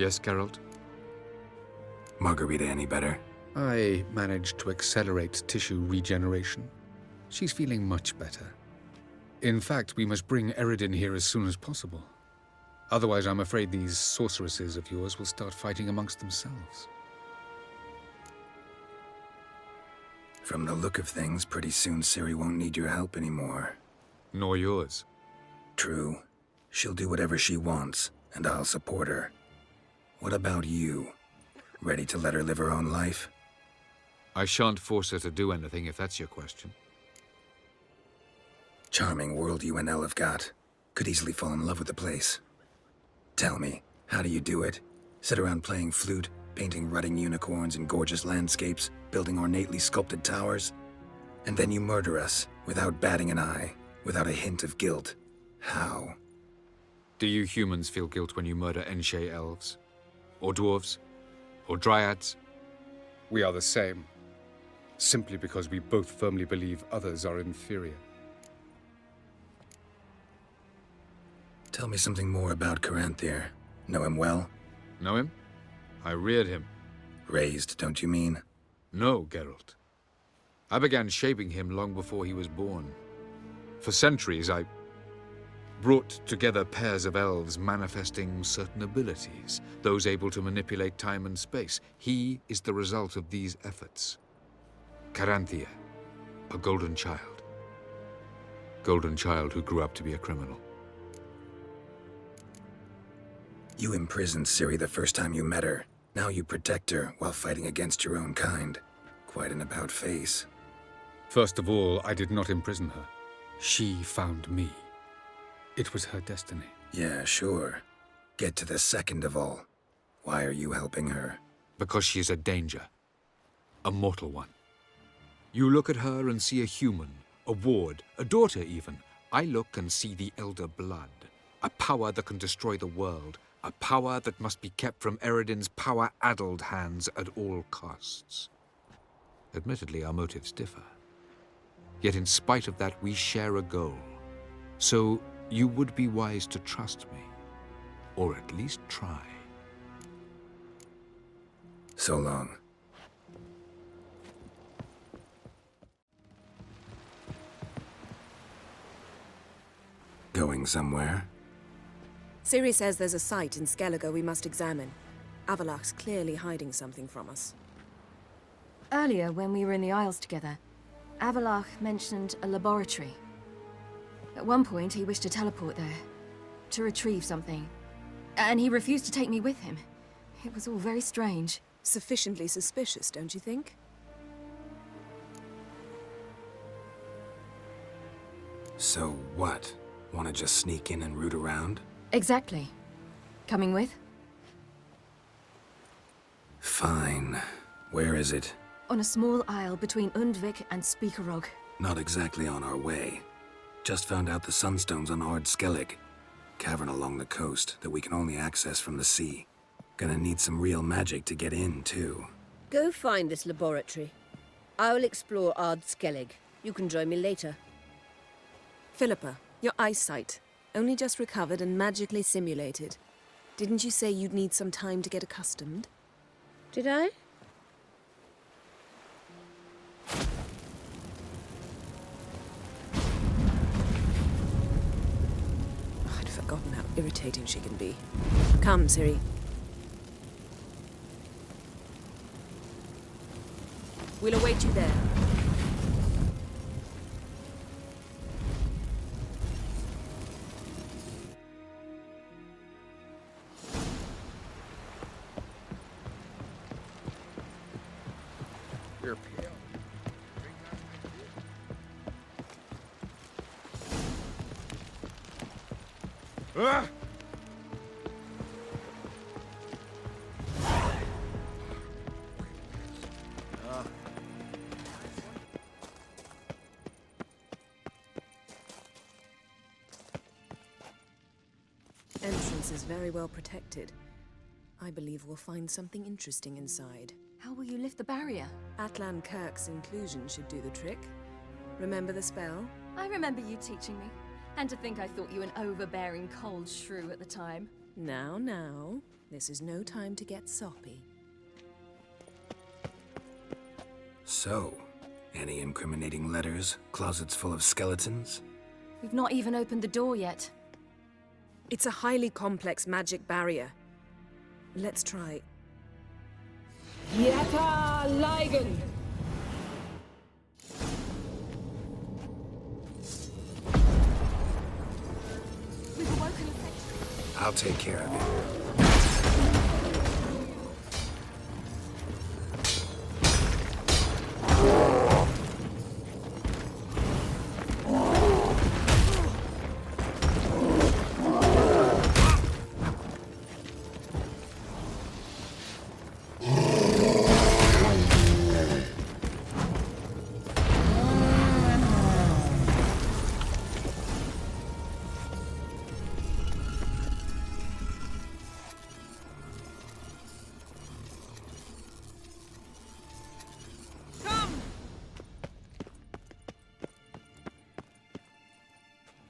Yes, Ґеральт? Margarita any better? I managed to accelerate tissue regeneration. She's feeling much better. In fact, we must bring Eredin here as soon as possible. Otherwise, I'm afraid these sorceresses of yours will start fighting amongst themselves. From the look of things, pretty soon Ciri won't need your help anymore. Nor yours. True. She'll do whatever she wants, and I'll support her. What about you? Ready to let her live her own life? I shan't force her to do anything, if that's your question. Charming world you and Elle have got. Could easily fall in love with the place. Tell me, how do you do it? Sit around playing flute, painting rutting unicorns in gorgeous landscapes, building ornately sculpted towers? And then you murder us, without batting an eye, without a hint of guilt. How? Do you humans feel guilt when you murder Enshe elves? Or dwarves? Or dryads? We are the same. Simply because we both firmly believe others are inferior. Tell me something more about Caranthir. Know him well? Know him? I reared him. Raised, don't you mean? No, Ģeralt. I began shaping him long before he was born. For centuries, I brought together pairs of elves manifesting certain abilities, those able to manipulate time and space. He is the result of these efforts. Caranthir, a golden child. Golden child who grew up to be a criminal. You imprisoned Ciri the first time you met her. Now you protect her while fighting against your own kind. Quite an about-face. First of all, I did not imprison her. She found me. It was her destiny. Yeah, sure. Get to the second of all. Why are you helping her? Because she is a danger. A mortal one. You look at her and see a human, a ward, a daughter even. I look and see the elder blood. A power that can destroy the world. A power that must be kept from Eredin's power-addled hands at all costs. Admittedly, our motives differ. Yet in spite of that, we share a goal. So you would be wise to trust me. Or at least try. So long. Going somewhere? Ciri says there's a site in Skellíģe we must examine. Avalagh's clearly hiding something from us. Earlier, when we were in the Isles together, Avalaဃ mentioned a laboratory. At one point, he wished to teleport there, to retrieve something. And he refused to take me with him. It was all very strange. Sufficiently suspicious, don't you think? So what? Wanna just sneak in and root around? Exactly. Coming with? Fine. Where is it? On a small isle between Undvik and Speakerog. Not exactly on our way. Just found out the sunstones on Ard Skellig. Cavern along the coast that we can only access from the sea. Gonna need some real magic to get in, too. Go find this laboratory. I will explore Ard Skellig. You can join me later. Philippa, your eyesight. Only just recovered and magically simulated. Didn't you say you'd need some time to get accustomed? Did I? I'd forgotten how irritating she can be. Come, Ciri. We'll await you there. You're pale. Ah! Entrance is very well protected. I believe we'll find something interesting inside. How will you lift the barrier? Atlan Kirk's inclusion should do the trick. Remember the spell? I remember you teaching me. And to think I thought you an overbearing, cold shrew at the time. Now, this is no time to get soppy. So, any incriminating letters, closets full of skeletons? We've not even opened the door yet. It's a highly complex magic barrier. Let's try. Yeta Ligen! We've awoken a sentry. I'll take care of it.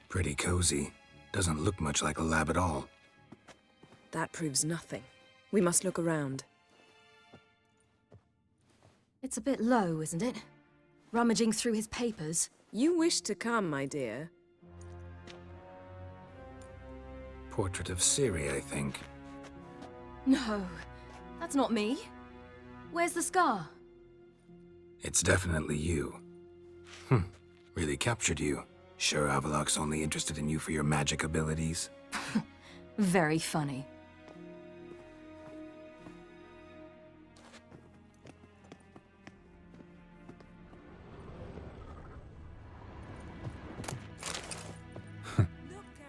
Pretty cozy. Doesn't look much like a lab at all. That proves nothing. We must look around. It's a bit low, isn't it? Rummaging through his papers. You wish to come, my dear. Portrait of Ciri, I think. No, that's not me. Where's the scar? It's definitely you. Really captured you. Sure Avalagh's only interested in you for your magic abilities? Very funny.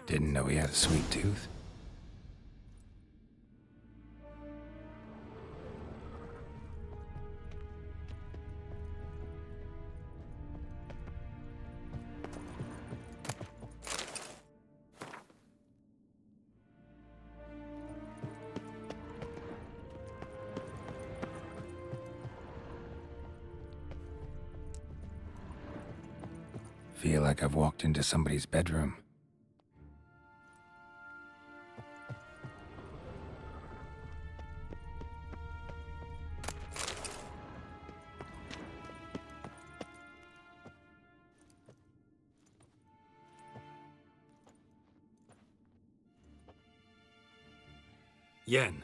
Didn't know he had a sweet tooth. Feel like I've walked into somebody's bedroom. Yen.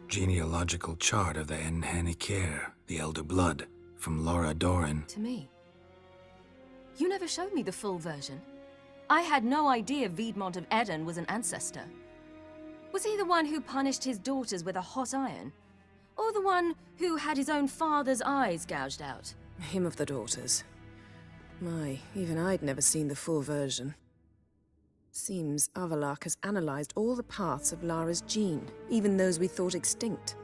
Genealogical chart of the Enhanikir, the Elder Blood, from Laura Doran. To me. You never showed me the full version. I had no idea Viedmont of Eden was an ancestor. Was he the one who punished his daughters with a hot iron? Or the one who had his own father's eyes gouged out? Him of the daughters. My, even I'd never seen the full version. Seems Avalaဃh has analyzed all the paths of Lara's gene, even those we thought extinct.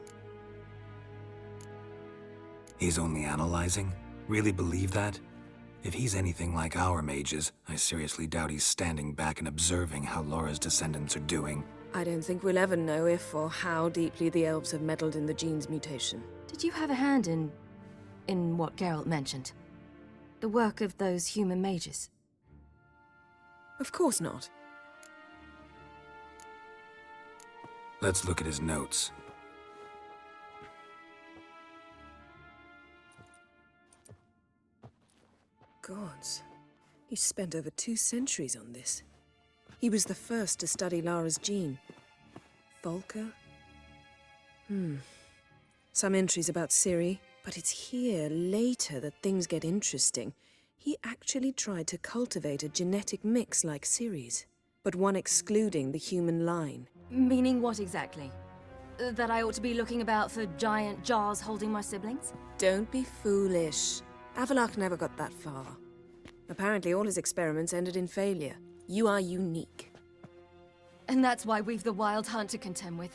He's only analyzing? Really believe that? If he's anything like our mages, I seriously doubt he's standing back and observing how Laura's descendants are doing. I don't think we'll ever know if or how deeply the elves have meddled in the gene's mutation. Did you have a hand in what Ґеральт mentioned? The work of those human mages? Of course not. Let's look at his notes. Gods. He spent over 2 centuries on this. He was the first to study Lara's gene. Volker? Some entries about Ciri, but it's here, later, that things get interesting. He actually tried to cultivate a genetic mix like Ciri's, but one excluding the human line. Meaning what exactly? That I ought to be looking about for giant jars holding my siblings? Don't be foolish. Avalaဃh never got that far. Apparently all his experiments ended in failure. You are unique. And that's why we've the Wild Hunt to contend with.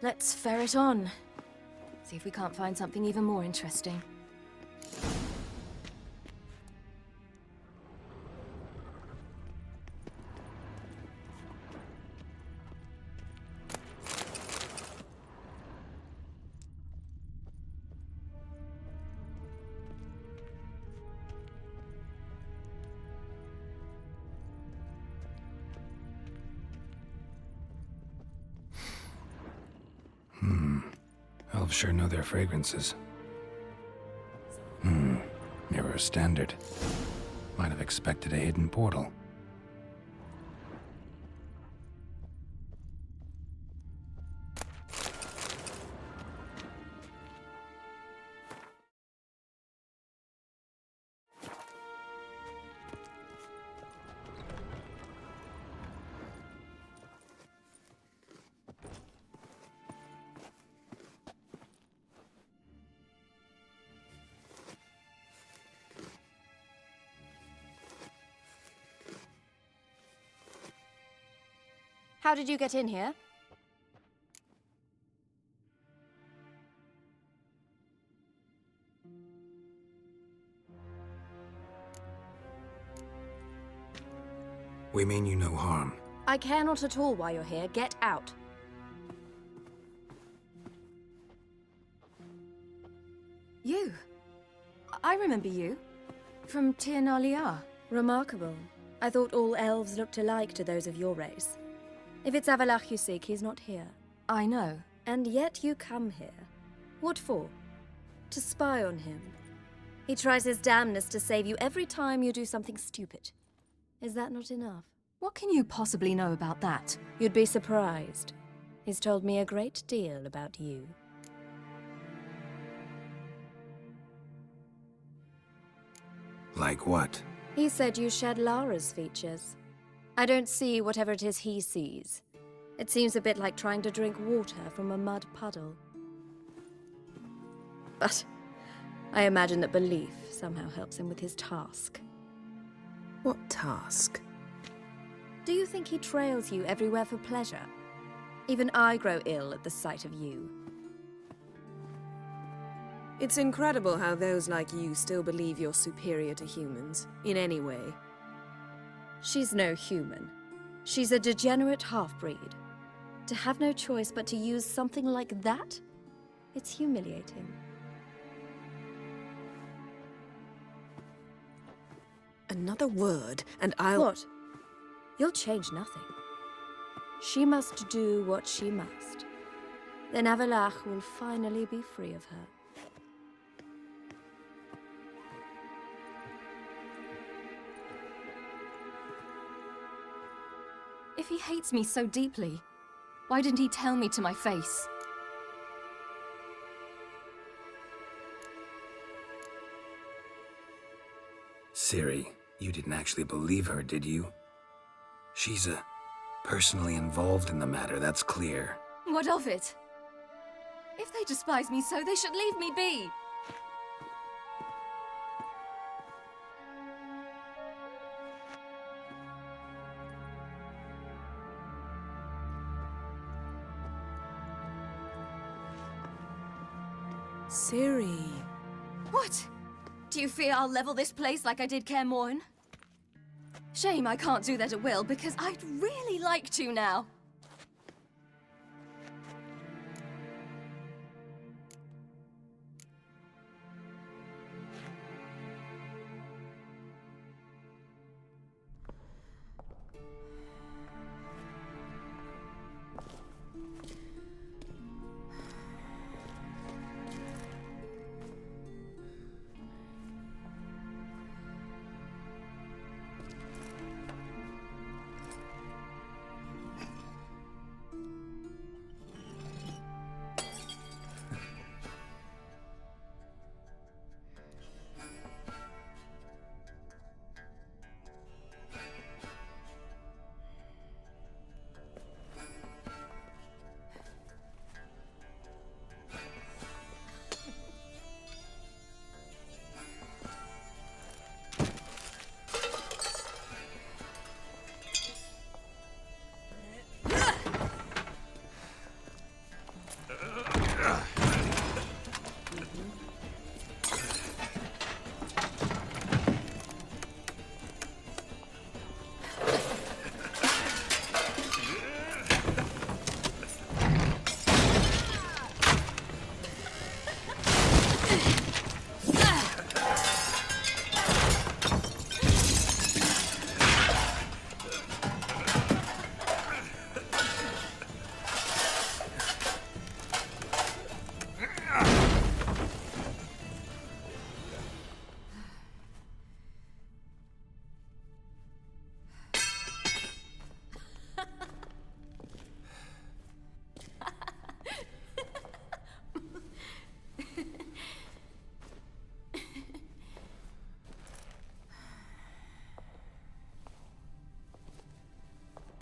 Let's ferret on. See if we can't find something even more interesting. Elves sure know their fragrances. Mirror standard. Might have expected a hidden portal. How did you get in here? We mean you no harm. I care not at all why you're here. Get out. You. I remember you. From Tir na Liar. Remarkable. I thought all elves looked alike to those of your race. If it's Avalaဃh you seek, he's not here. I know. And yet you come here. What for? To spy on him. He tries his damnedest to save you every time you do something stupid. Is that not enough? What can you possibly know about that? You'd be surprised. He's told me a great deal about you. Like what? He said you shared Lara's features. I don't see whatever it is he sees. It seems a bit like trying to drink water from a mud puddle. But I imagine that belief somehow helps him with his task. What task? Do you think he trails you everywhere for pleasure? Even I grow ill at the sight of you. It's incredible how those like you still believe you're superior to humans, in any way. She's no human. She's a degenerate half-breed. To have no choice but to use something like that? It's humiliating. Another word, and I'll... What? You'll change nothing. She must do what she must. Then Avalaဃh will finally be free of her. If he hates me so deeply, why didn't he tell me to my face? Ciri, you didn't actually believe her, did you? She's personally involved in the matter, that's clear. What of it? If they despise me so, they should leave me be. Ciri. What? Do you fear I'll level this place like I did Kaer Morhen? Shame I can't do that at will, because I'd really like to now.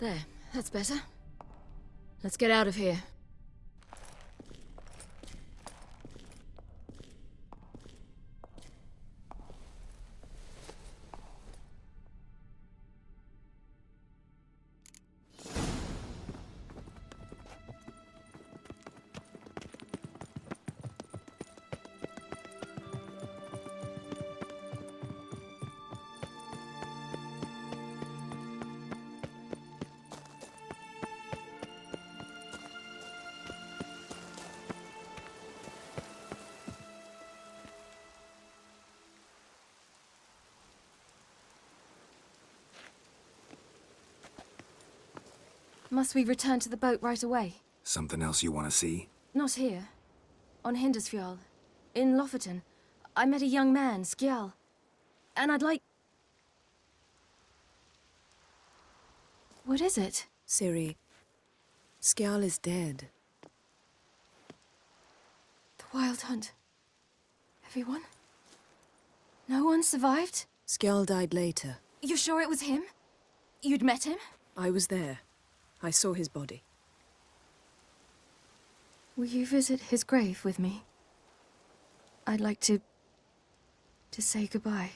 There, that's better. Let's get out of here. Must we return to the boat right away? Something else you want to see? Not here. On Hindisfjall. In Lofoten. I met a young man, Skjall. And I'd like... What is it? Ciri, Skjall is dead. The Wild Hunt. Everyone? No one survived? Skjall died later. You sure it was him? You'd met him? I was there. I saw his body. Will you visit his grave with me? I'd like to say goodbye.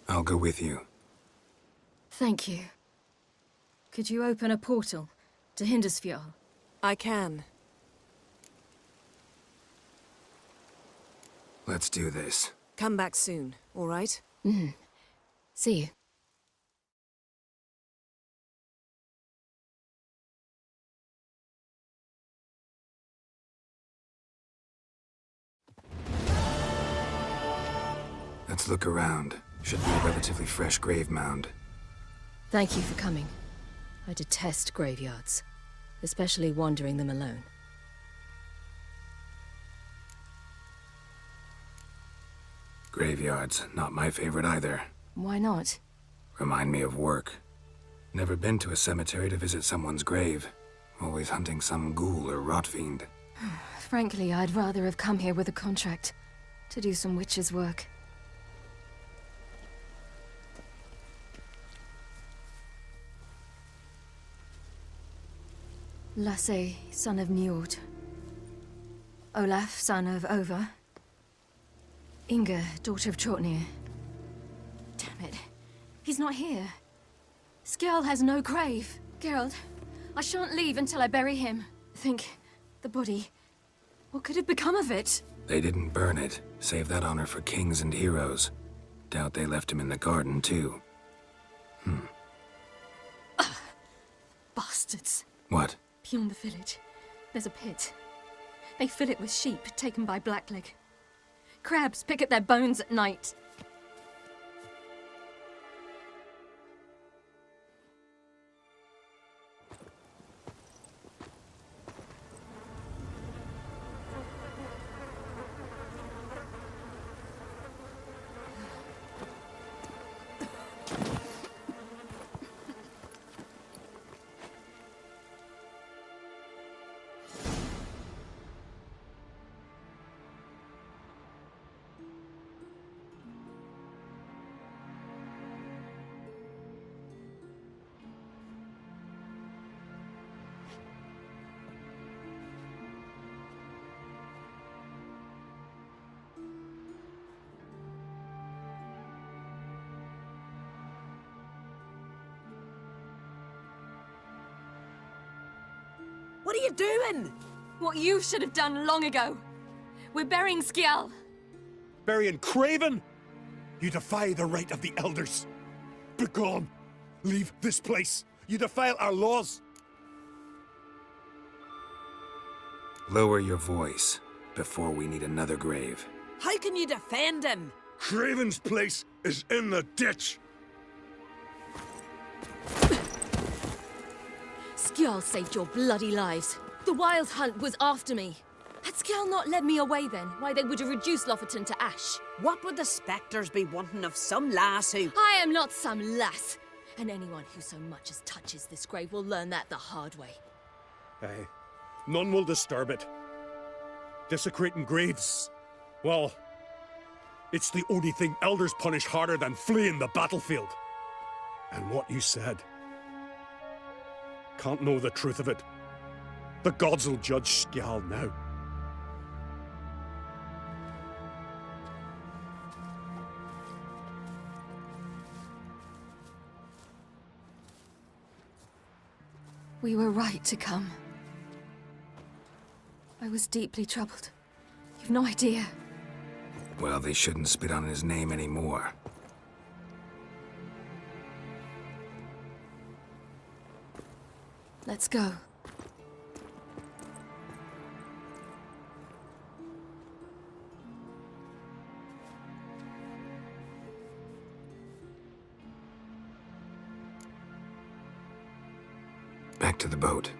I'll go with you. Thank you. Could you open a portal to Hindisfjall? I can. Let's do this. Come back soon, all right? See you. Let's look around. Should be a relatively fresh grave mound. Thank you for coming. I detest graveyards, especially wandering them alone. Graveyards, not my favorite either. Why not? Remind me of work. Never been to a cemetery to visit someone's grave. Always hunting some ghoul or rot fiend. Frankly, I'd rather have come here with a contract to do some witch's work. Lasse, son of Njord. Olaf, son of Over. Inga, daughter of Trotnir. Damn it. He's not here. Skjall has no grave. Geralt, I shan't leave until I bury him. Think, the body. What could have become of it? They didn't burn it. Save that honor for kings and heroes. Doubt they left him in the garden, too. Bastards. What? Beyond the village, there's a pit. They fill it with sheep taken by Blackleg. Crabs pick at their bones at night. What are you doing? What you should have done long ago. We're burying Skjall. Burying Craven? You defy the right of the elders. Begone! Leave this place. You defile our laws. Lower your voice before we need another grave. How can you defend him? Craven's place is in the ditch. Skjall saved your bloody lives. The Wild Hunt was after me. Had Skjall not led me away then, why they would have reduced Lofoten to ash. What would the spectres be wanting of some lass who... I am not some lass. And anyone who so much as touches this grave will learn that the hard way. Aye. None will disturb it. Desecrating graves. Well, It's the only thing elders punish harder than fleeing the battlefield. And what you said. Can't know the truth of it. The gods will judge Skjal now. We were right to come. I was deeply troubled. You've no idea. Well, they shouldn't spit on his name anymore. Let's go. Back to the boat.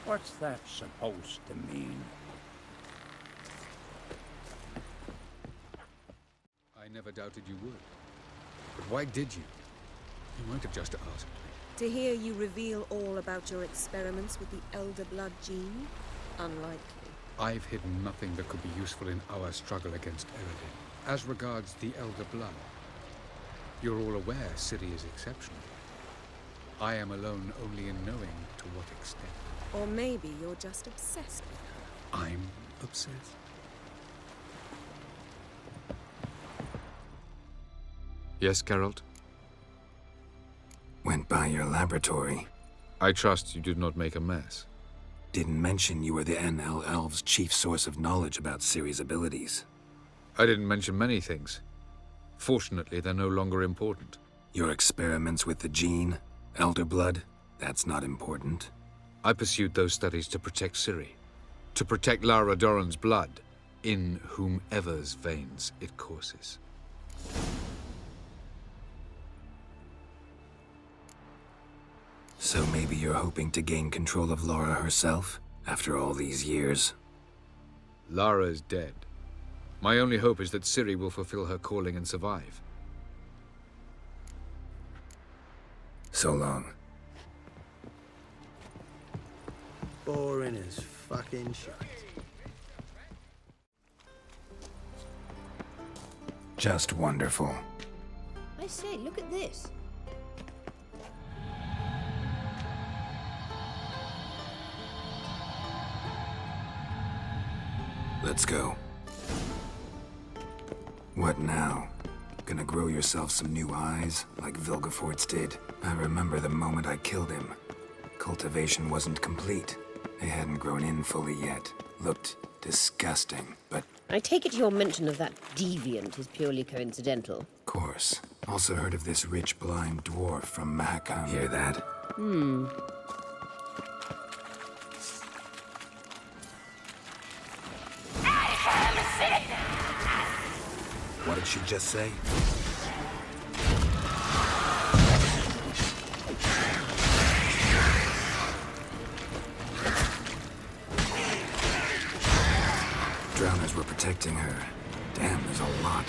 What's that supposed to mean? I never doubted you would. But why did you? You might have just asked me. To hear you reveal all about your experiments with the elder blood gene? Unlikely. I've hidden nothing that could be useful in our struggle against Eredin. As regards the elder blood, you're all aware Ciri is exceptional. I am alone only in knowing to what extent. Or maybe you're just obsessed with her. I'm obsessed. Yes, Ґеральт? Went by your laboratory. I trust you did not make a mess. Didn't mention you were the NL Elves' chief source of knowledge about Ciri's abilities. I didn't mention many things. Fortunately, they're no longer important. Your experiments with the gene, elder blood, that's not important. I pursued those studies to protect Ciri. To protect Lara Doran's blood, in whomever's veins it courses. So maybe you're hoping to gain control of Lara herself, after all these years? Lara is dead. My only hope is that Ciri will fulfill her calling and survive. So long. Boring as fucking shit. Just wonderful. I say, look at this. Let's go. What now? Gonna grow yourself some new eyes, like Vilgefortz did? I remember the moment I killed him. Cultivation wasn't complete. They hadn't grown in fully yet. Looked disgusting, but... I take it your mention of that deviant is purely coincidental. Of course. Also heard of this rich blind dwarf from Mahakam. Hear that? What did she just say? Drowners were protecting her. Damn, there's a lot.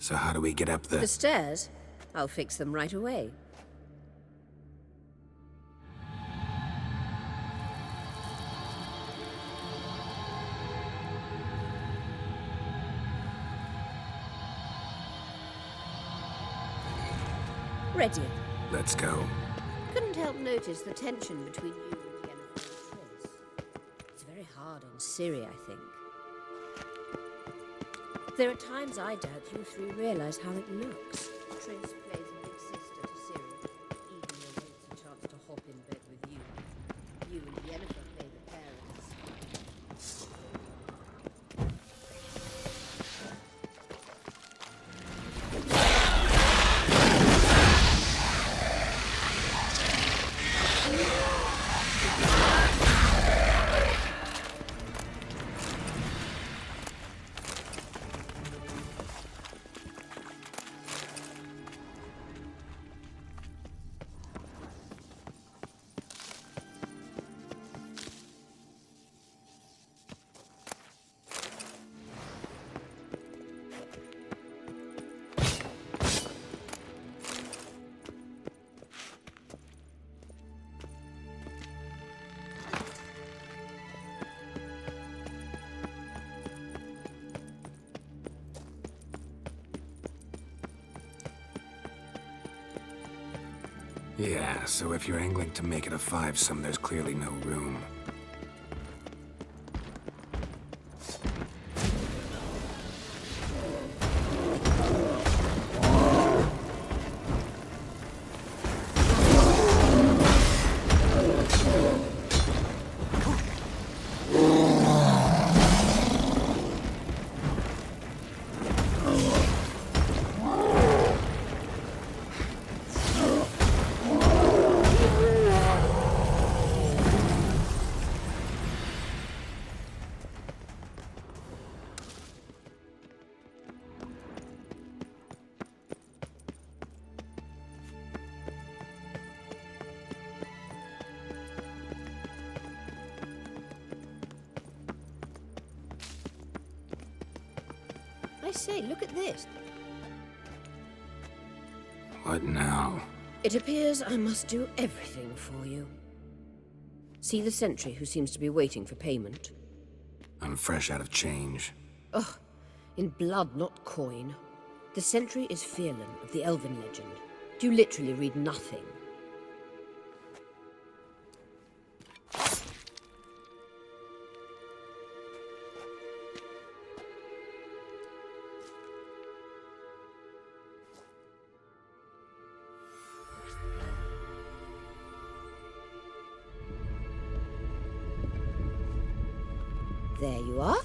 So how do we get up The stairs? I'll fix them right away. Ready. Let's go. Couldn't help notice the tension between you and Yennefer and Triss. It's very hard on Ciri, I think. There are times I doubt you three realize how it looks. Triss plays a big sister to Ciri, even though it's a chance to hop in bed with you. You and Yennefer play the parents. Yeah, so if you're angling to make it a five-some, there's clearly no room. I say, look at this. What now? It appears I must do everything for you. See the sentry who seems to be waiting for payment? I'm fresh out of change. Ugh, in blood, not coin. The sentry is Fierlan of the Elven legend. Do you literally read nothing? There you are.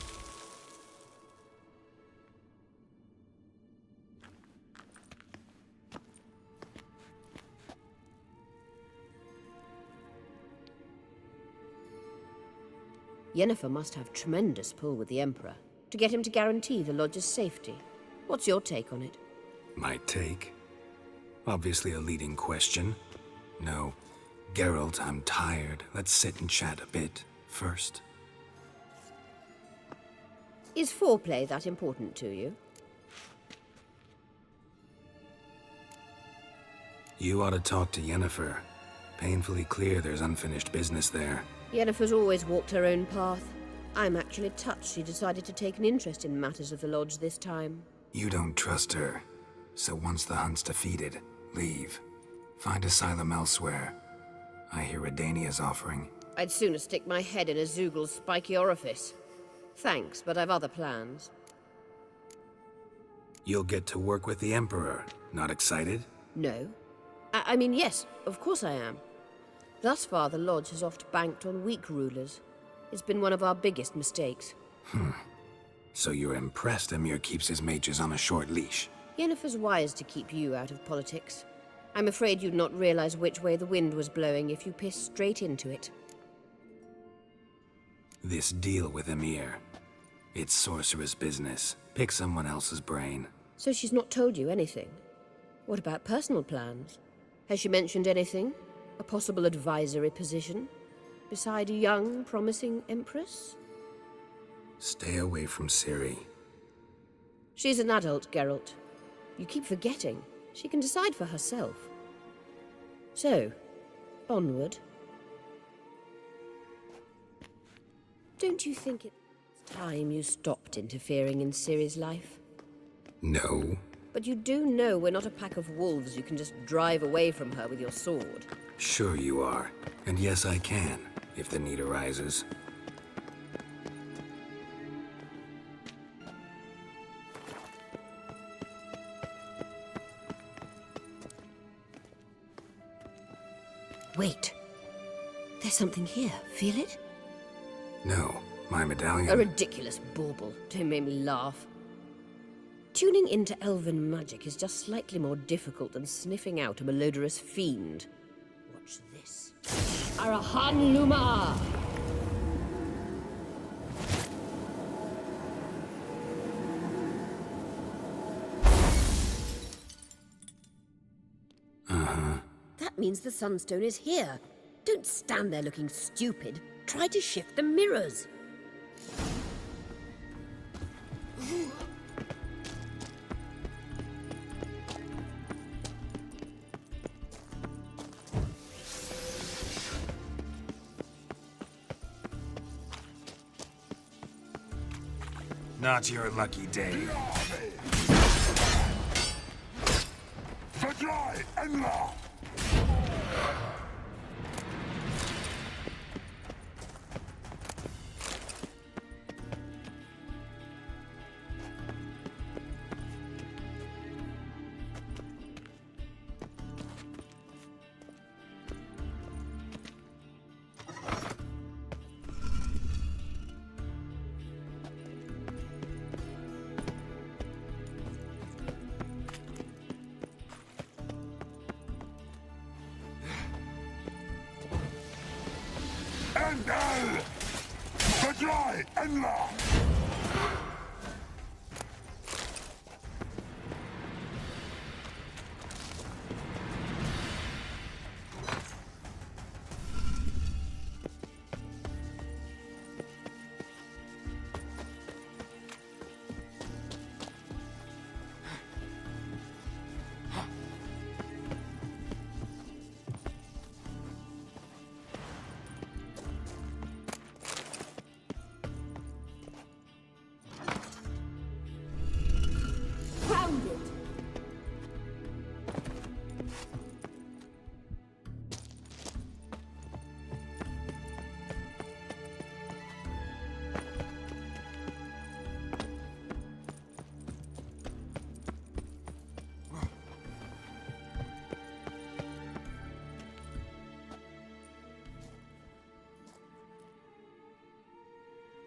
Yennefer must have tremendous pull with the Emperor to get him to guarantee the Lodge's safety. What's your take on it? My take? Obviously a leading question. No. Geralt, I'm tired. Let's sit and chat a bit first. Is foreplay that important to you? You ought to talk to Yennefer. Painfully clear there's unfinished business there. Yennefer's always walked her own path. I'm actually touched she decided to take an interest in matters of the Lodge this time. You don't trust her. So once the hunt's defeated, leave. Find asylum elsewhere. I hear Redania's offering. I'd sooner stick my head in a Zoogl's spiky orifice. Thanks, but I've other plans. You'll get to work with the Emperor. Not excited? No. I mean, yes, of course I am. Thus far, the Lodge has oft banked on weak rulers. It's been one of our biggest mistakes. So you're impressed Emir keeps his mages on a short leash? Yennefer's wise to keep you out of politics. I'm afraid you'd not realize which way the wind was blowing if you pissed straight into it. This deal with Emir. It's sorceress business. Pick someone else's brain. So she's not told you anything? What about personal plans? Has she mentioned anything? A possible advisory position? Beside a young, promising empress? Stay away from Ciri. She's an adult, Ґеральт. You keep forgetting. She can decide for herself. So, onward. Don't you think it's time you stopped interfering in Ciri's life? No. But you do know we're not a pack of wolves you can just drive away from her with your sword. Sure you are. And yes, I can, if the need arises. Wait. There's something here. Feel it? No, my medallion. A ridiculous bauble. Don't make me laugh. Tuning into elven magic is just slightly more difficult than sniffing out a malodorous fiend. Watch this. Arahan Luma! That means the Sunstone is here. Don't stand there looking stupid. Try to shift the mirrors. Not your lucky day.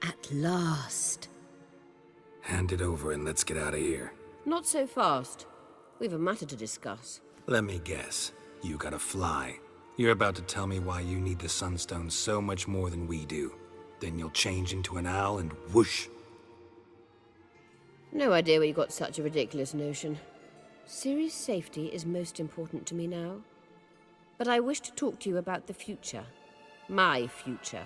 At last. Hand it over and let's get out of here. Not so fast. We've a matter to discuss. Let me guess. You gotta fly. You're about to tell me why you need the Sunstone so much more than we do. Then you'll change into an owl and whoosh. No idea where you got such a ridiculous notion. Ciri's safety is most important to me now. But I wish to talk to you about the future. My future.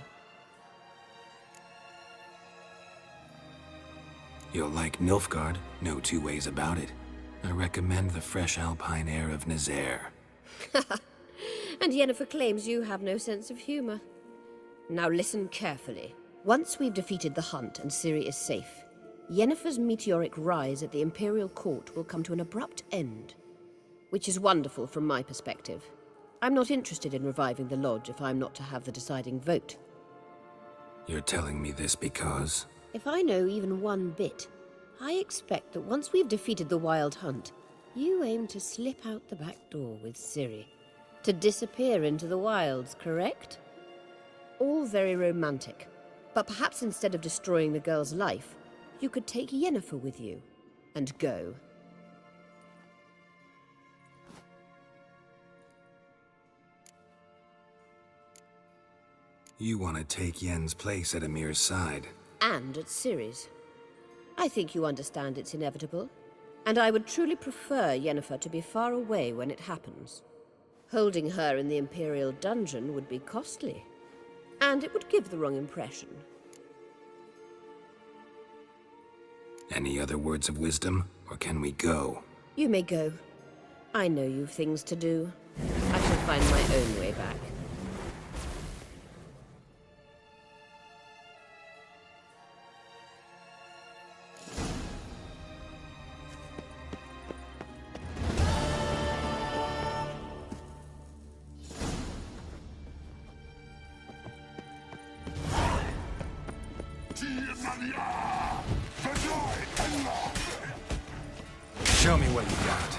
You'll like Nilfgaard, no two ways about it. I recommend the fresh alpine air of Nazaire. And Yennefer claims you have no sense of humor. Now listen carefully. Once we've defeated the hunt and Ciri is safe, Yennefer's meteoric rise at the Imperial Court will come to an abrupt end. Which is wonderful from my perspective. I'm not interested in reviving the Lodge if I'm not to have the deciding vote. You're telling me this because... If I know even one bit, I expect that once we've defeated the Wild Hunt, you aim to slip out the back door with Ciri. To disappear into the wilds, correct? All very romantic. But perhaps instead of destroying the girl's life, you could take Yennefer with you and go. You want to take Yen's place at Amir's side. And at Ciri's. I think you understand it's inevitable, and I would truly prefer Yennefer to be far away when it happens. Holding her in the Imperial dungeon would be costly, and it would give the wrong impression. Any other words of wisdom, or can we go? You may go. I know you've things to do. I shall find my own way back. Show me what you got.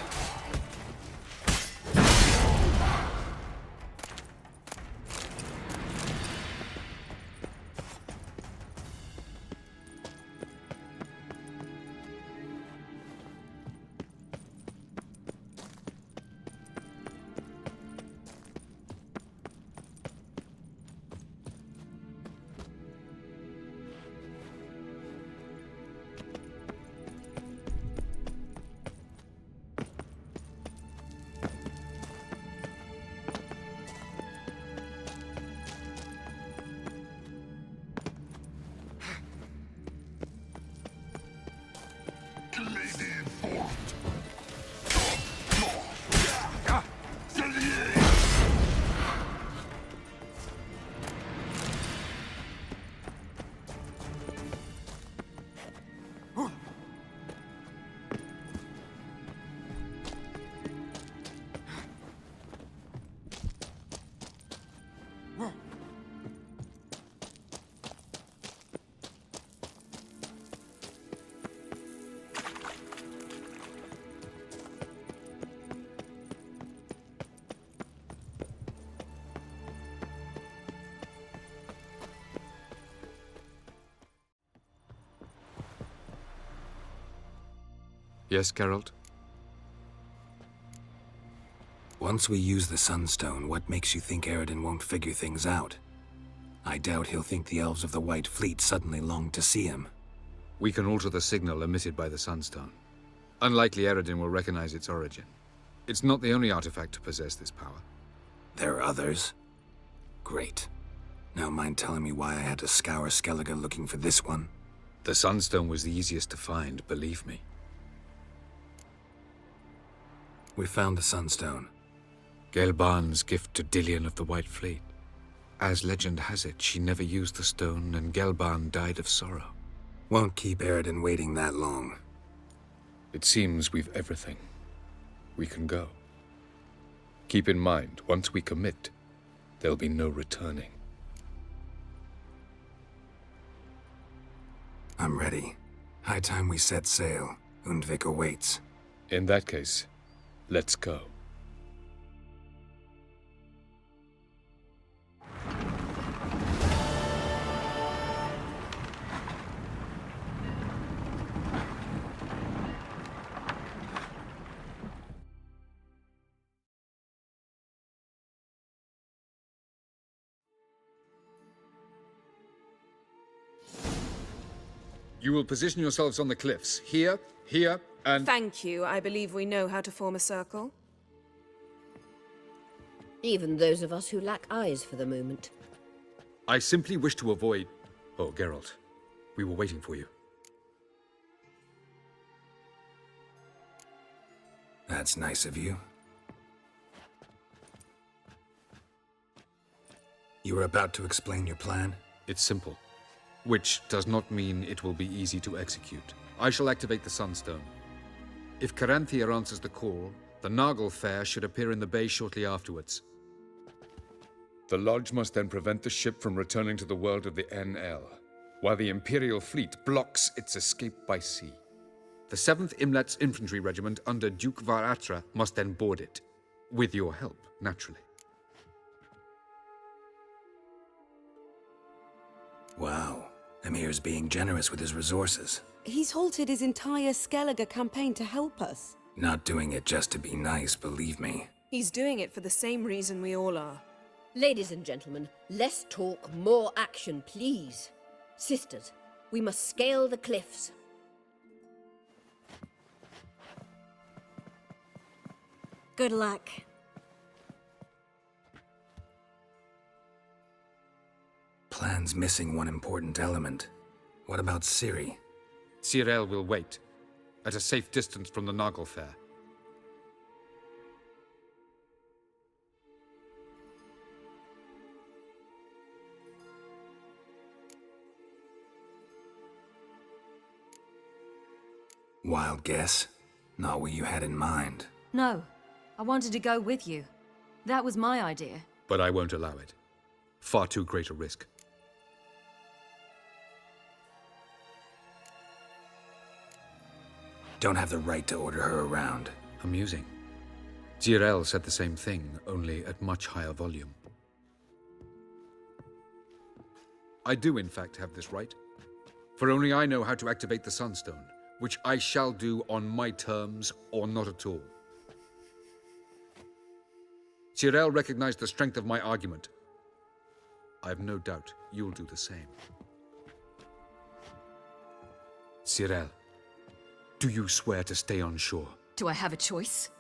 Yes, Ґеральт? Once we use the Sunstone, what makes you think Eredin won't figure things out? I doubt he'll think the elves of the White Fleet suddenly long to see him. We can alter the signal emitted by the Sunstone. Unlikely Eredin will recognize its origin. It's not the only artifact to possess this power. There are others? Great. Now mind telling me why I had to scour Skellíģe looking for this one? The Sunstone was the easiest to find, believe me. We found the Sunstone. Gelban's gift to Dillion of the White Fleet. As legend has it, she never used the stone, and Gelban died of sorrow. Won't keep Eredin waiting that long. It seems we've everything. We can go. Keep in mind, once we commit, there'll be no returning. I'm ready. High time we set sail. Undvik awaits. In that case, let's go. You will position yourselves on the cliffs. Here, here, and... Thank you. I believe we know how to form a circle. Even those of us who lack eyes for the moment. I simply wish to avoid... Oh, Ґеральт. We were waiting for you. That's nice of you. You were about to explain your plan? It's simple. Which does not mean it will be easy to execute. I shall activate the Sunstone. If Caranthea answers the call, the Naglfar Fair should appear in the bay shortly afterwards. The Lodge must then prevent the ship from returning to the world of the NL, while the Imperial fleet blocks its escape by sea. The 7th Imlet's Infantry Regiment under Duke Varatra must then board it. With your help, naturally. Wow. Emir's being generous with his resources. He's halted his entire Skellíģe campaign to help us. Not doing it just to be nice, believe me. He's doing it for the same reason we all are. Ladies and gentlemen, less talk, more action, please. Sisters, we must scale the cliffs. Good luck. Plan's missing one important element. What about Ciri? Cyril will wait, at a safe distance from the Naglfar Fair. Wild guess? Not what you had in mind. No, I wanted to go with you. That was my idea. But I won't allow it. Far too great a risk. Don't have the right to order her around. Amusing. Cyril said the same thing, only at much higher volume. I do, in fact, have this right. For only I know how to activate the Sunstone, which I shall do on my terms or not at all. Cyril recognized the strength of my argument. I have no doubt you'll do the same. Cyril, do you swear to stay on shore? Do I have a choice?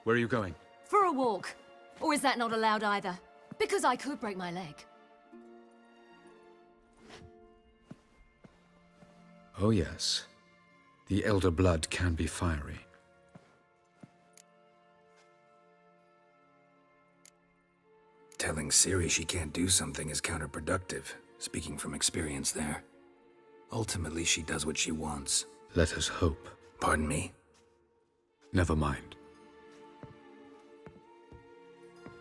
Where are you going? For a walk. Or is that not allowed either? Because I could break my leg. Oh yes. The elder blood can be fiery. Telling Ciri she can't do something is counterproductive, speaking from experience there. Ultimately, she does what she wants. Let us hope. Pardon me? Never mind.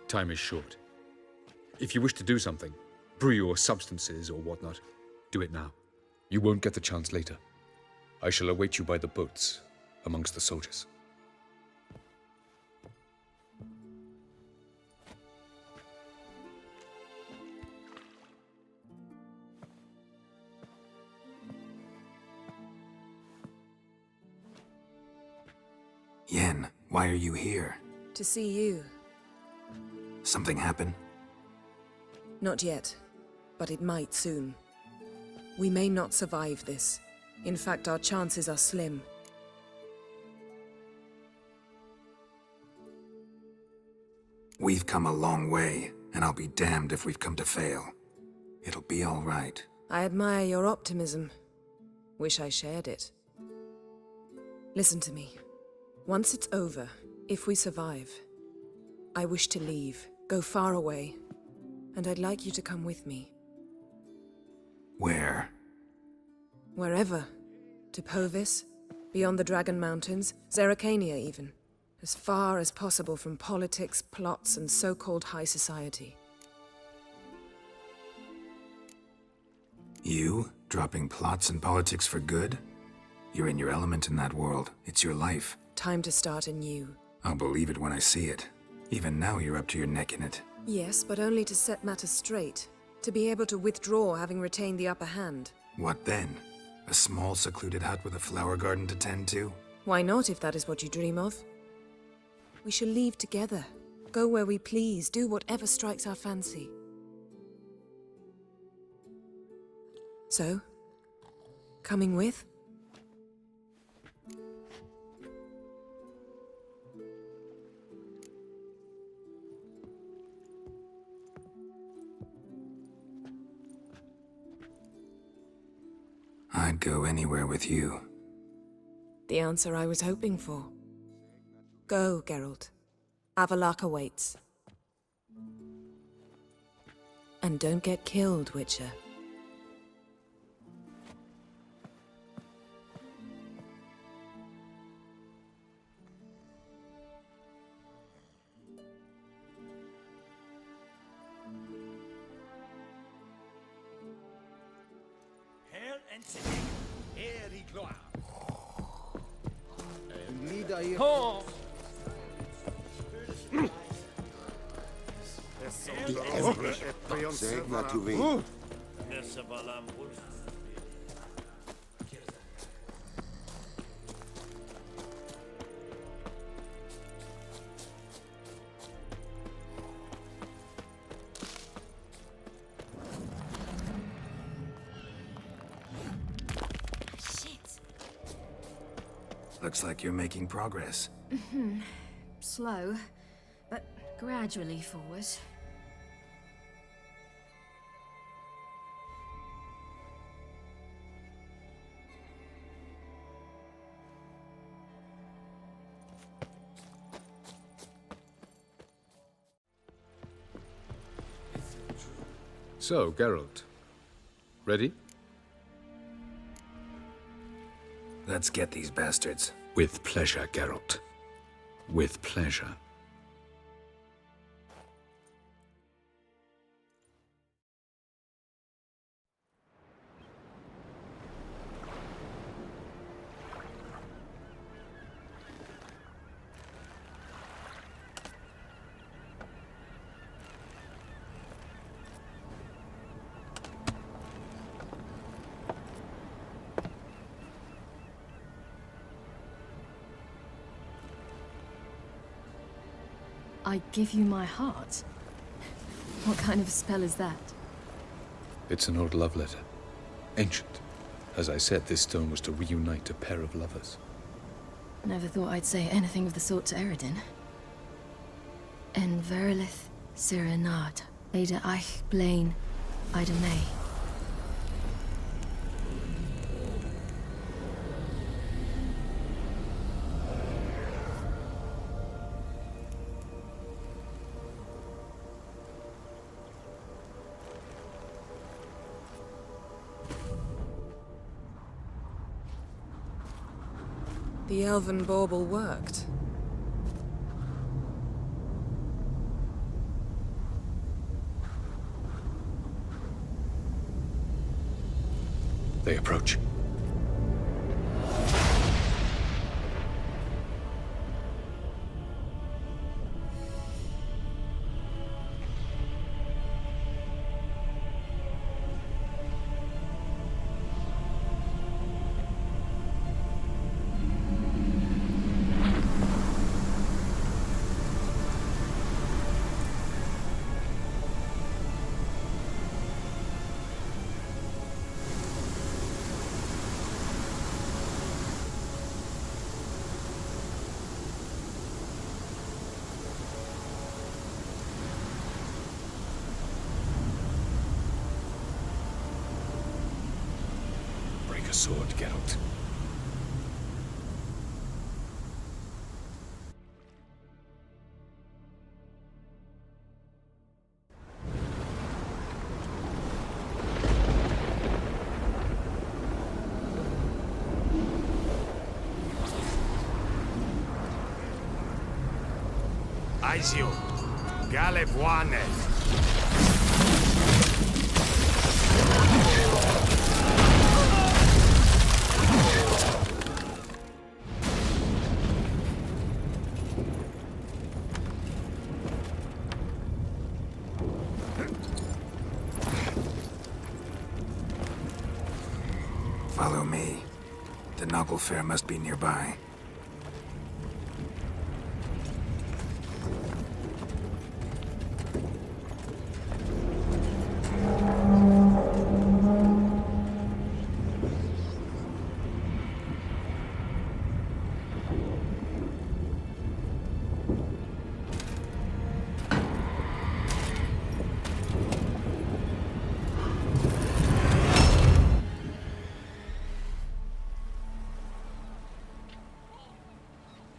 Time is short. If you wish to do something, brew your substances or whatnot, do it now. You won't get the chance later. I shall await you by the boats, amongst the soldiers. Yen, why are you here? To see you. Something happen? Not yet, but it might soon. We may not survive this. In fact, our chances are slim. We've come a long way, and I'll be damned if we've come to fail. It'll be all right. I admire your optimism. Wish I shared it. Listen to me. Once it's over, if we survive, I wish to leave, go far away, and I'd like you to come with me. Where? Wherever. To Povis, beyond the Dragon Mountains, Zeracania even. As far as possible from politics, plots, and so-called high society. You? Dropping plots and politics for good? You're in your element in that world. It's your life. Time to start anew. I'll believe it when I see it. Even now you're up to your neck in it. Yes, but only to set matters straight. To be able to withdraw having retained the upper hand. What then? A small secluded hut with a flower garden to tend to? Why not, if that is what you dream of? We shall leave together. Go where we please, do whatever strikes our fancy. So, coming with? I'd go anywhere with you. The answer I was hoping for. Go, Ģeralt. Avalaဃh awaits. And don't get killed, Witcher. Looks like you're making progress. Slow, but gradually forward. So, Ģeralt. Ready? Let's get these bastards. With pleasure, Ģeralt. With pleasure. I give you my heart? What kind of spell is that? It's an old love letter. Ancient. As I said, this stone was to reunite a pair of lovers. Never thought I'd say anything of the sort to Eredin. En verilith Sirenad, Ada Eich Blaine, Ida May. The elven bauble worked. They approach. your sword, Geralt. Aizio, Galevuane. Follow me. The noble fair must be nearby.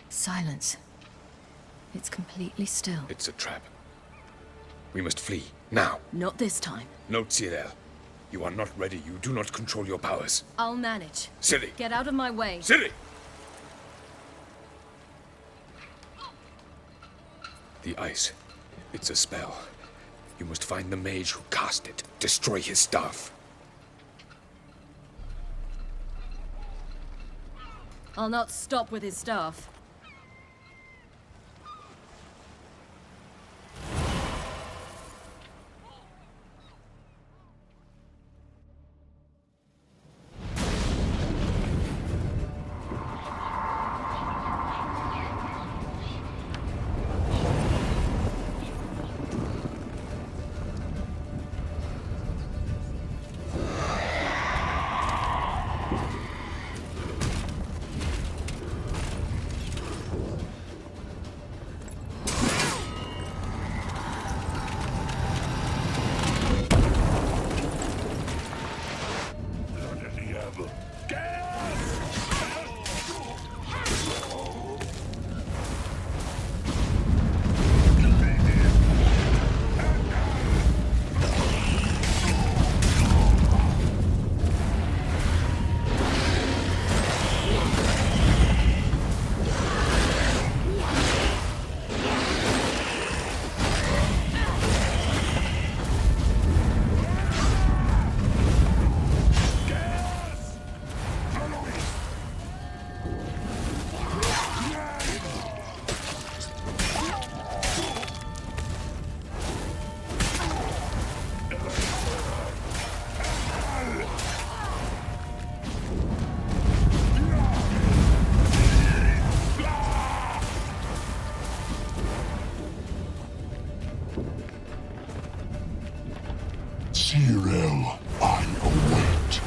Silence. It's completely still. It's a trap. We must flee, now. Not this time. No, Cyril. You are not ready. You do not control your powers. I'll manage. Ciri! Get out of my way. Ciri! The ice. It's a spell. You must find the mage who cast it. Destroy his staff. I'll not stop with his staff. Cyril, I await.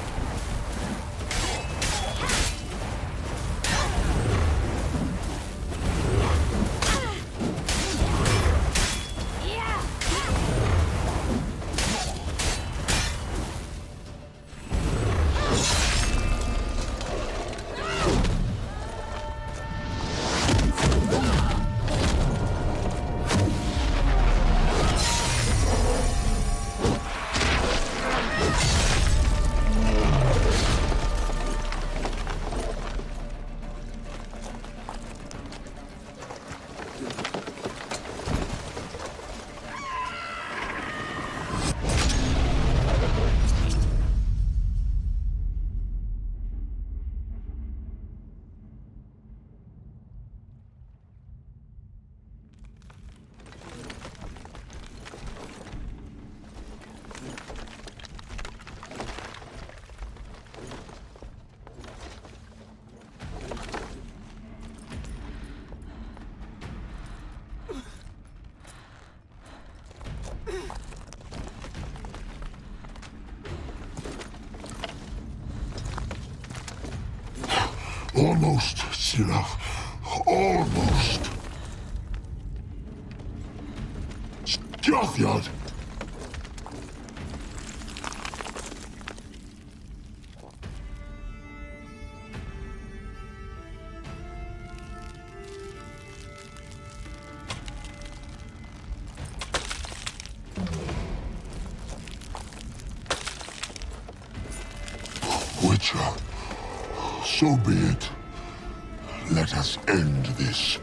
Almost, Cyril. Almost. Stjåthjad. answer. So be it. Let us end this.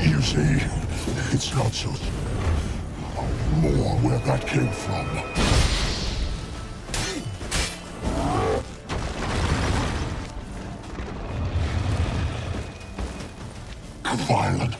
You see, it's not so... more where that came from. Violent.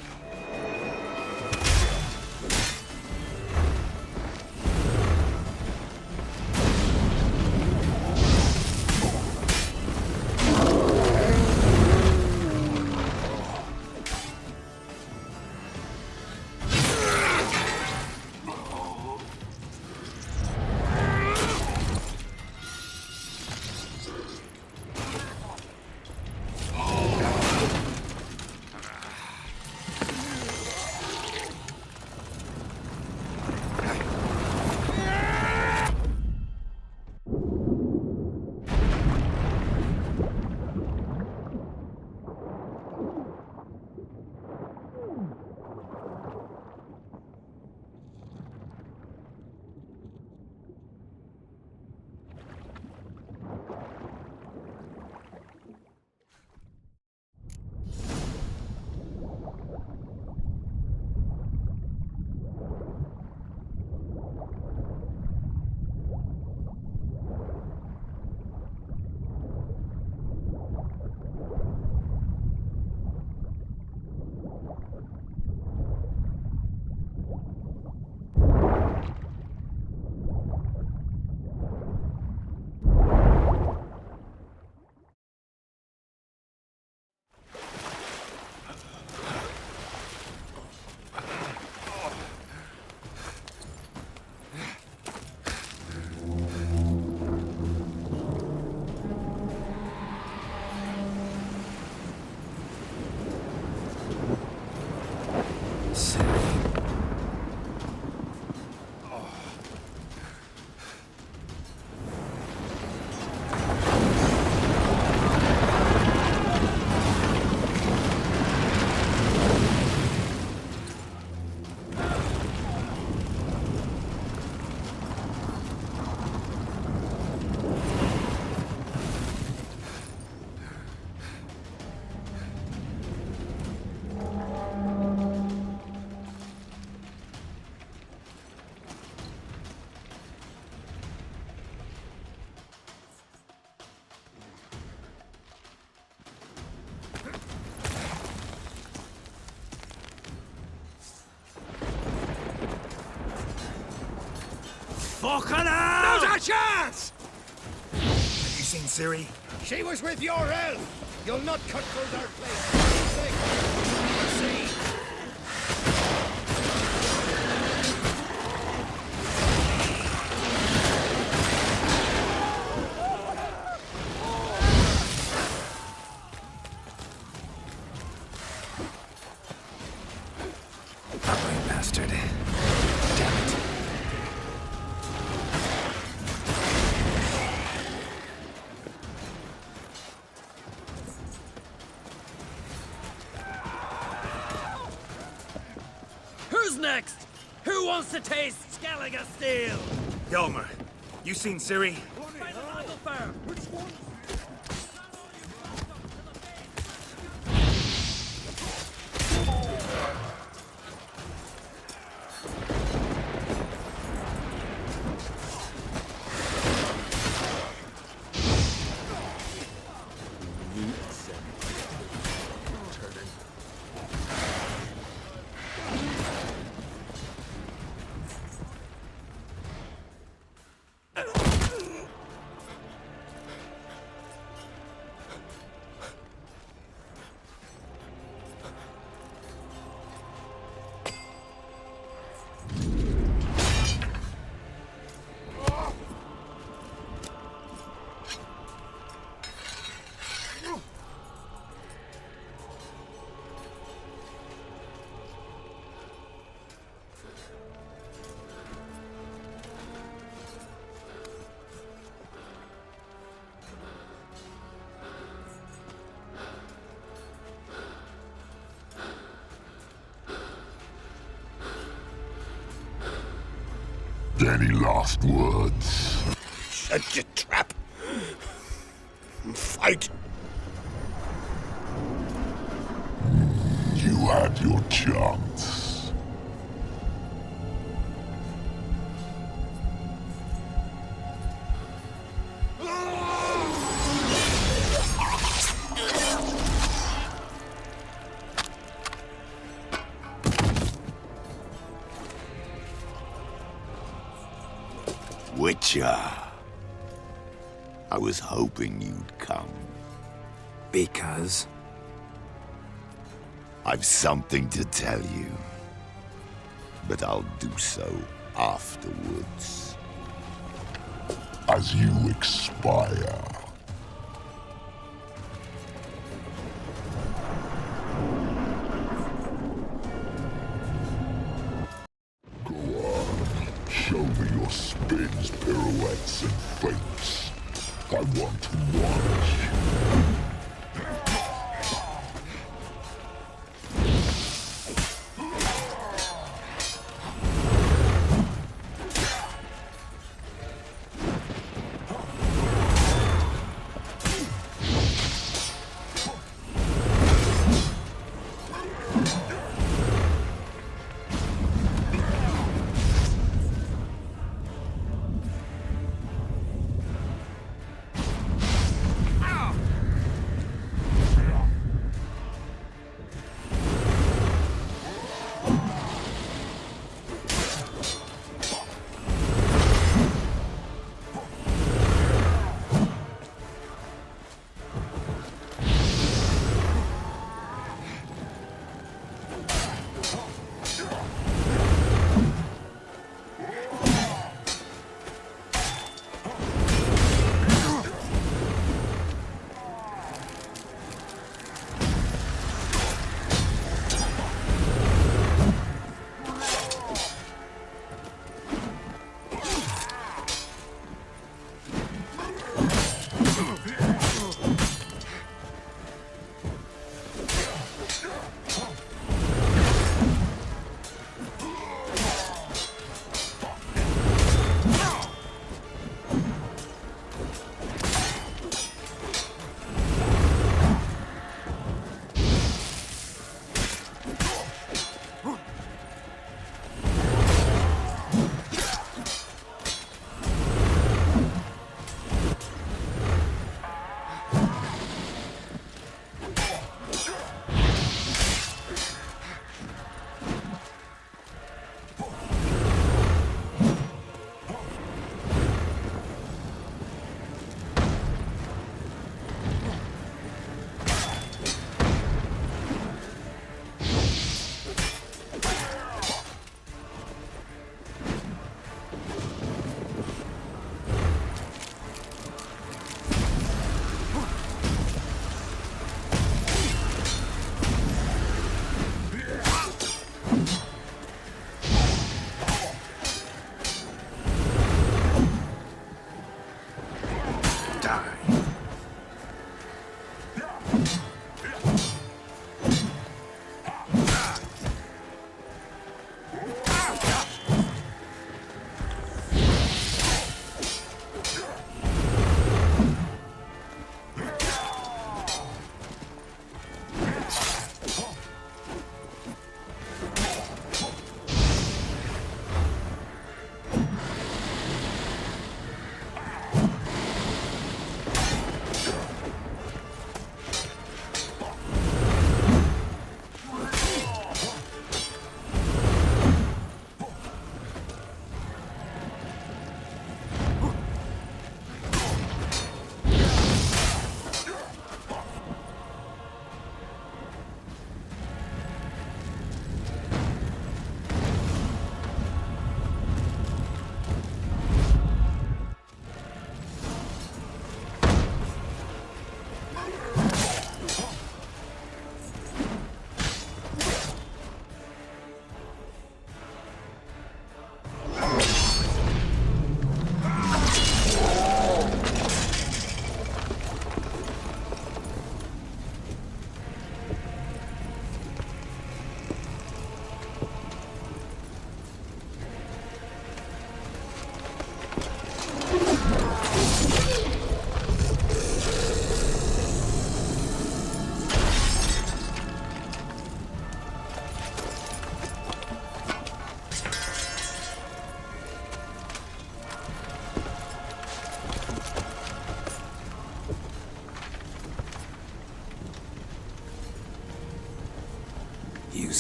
Fucking hell! Now's our chance! Have you seen Ciri? She was with your elf. You'll not cut through their place. See? Ugly bastard. Damn it. Who's next? Who wants to taste Skellagha steel? Yelmer, you seen Ciri? Any last words? Shut your trap. Fight. You had your chance. Witcher. I was hoping you'd come. Because? I've something to tell you. But I'll do so afterwards. As you expire. Go on. Show me your spins, pirouettes, and feints. I want to watch.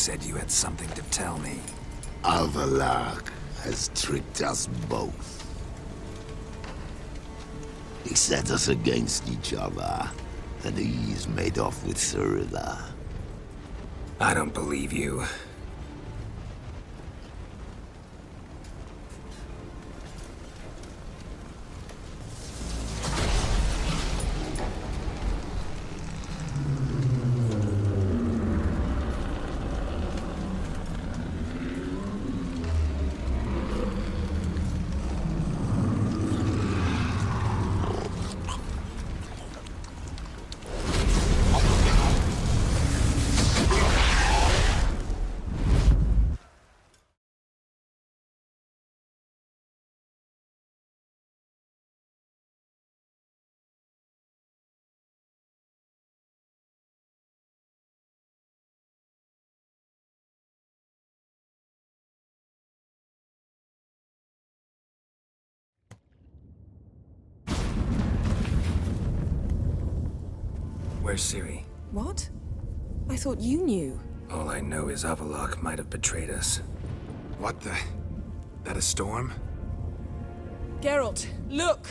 said you had something to tell me. Avalaဃх has tricked us both. He set us against each other, and he's made off with Cyrilla. I don't believe you. Where's Ciri? What? I thought you knew. All I know is Avalaဃх might have betrayed us. What the? That a storm? Geralt, look!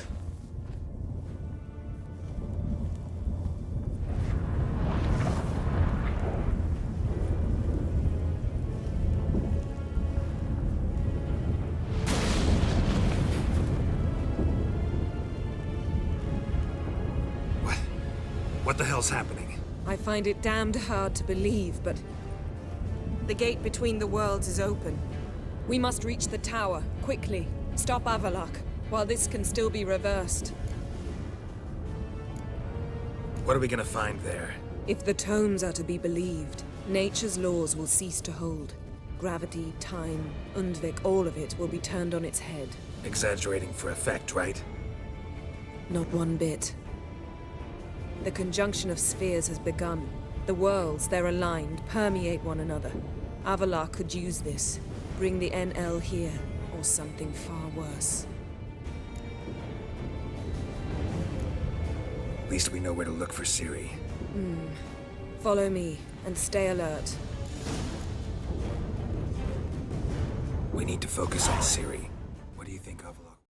What the hell's happening? I find it damned hard to believe, but the gate between the worlds is open. We must reach the tower, quickly. Stop Avalaဃh, while this can still be reversed. What are we gonna find there? If the tomes are to be believed, nature's laws will cease to hold. Gravity, time, Undvik, all of it will be turned on its head. Exaggerating for effect, right? Not one bit. The conjunction of spheres has begun. The worlds, they're aligned, permeate one another. Avalaဃh could use this, bring the NL here, or something far worse. At least we know where to look for Ciri. Follow me, and stay alert. We need to focus on Ciri.